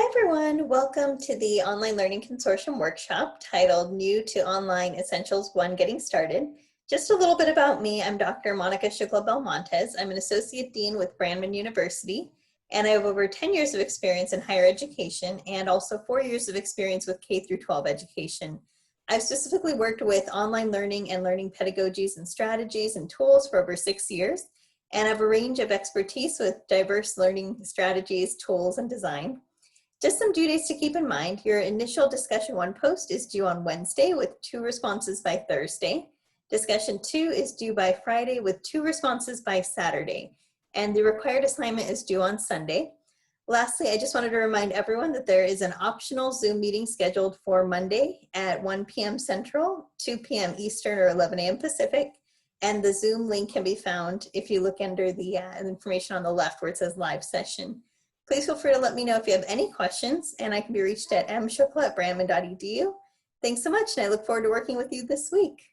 everyone, welcome to the Online Learning Consortium workshop titled New to Online Essentials 1 Getting Started. Just a little bit about me, I'm Dr. Monica Shukla-Belmontes. I'm an Associate Dean with Brandman University, and I have over 10 years of experience in higher education and also 4 years of experience with K through 12 education. I've specifically worked with online learning and learning pedagogies and strategies and tools for over 6 years, and I have a range of expertise with diverse learning strategies, tools, and design. Just some due dates to keep in mind. Your initial discussion 1 post is due on Wednesday with 2 responses by Thursday. Discussion 2 is due by Friday with 2 responses by Saturday. And the required assignment is due on Sunday. Lastly, I just wanted to remind everyone that there is an optional Zoom meeting scheduled for Monday at 1 p.m. Central, 2 p.m. Eastern, or 11 a.m. Pacific. And the Zoom link can be found if you look under the information on the left where it says live session. Please feel free to let me know if you have any questions, and I can be reached at mshukla@brandman.edu. Thanks so much, and I look forward to working with you this week.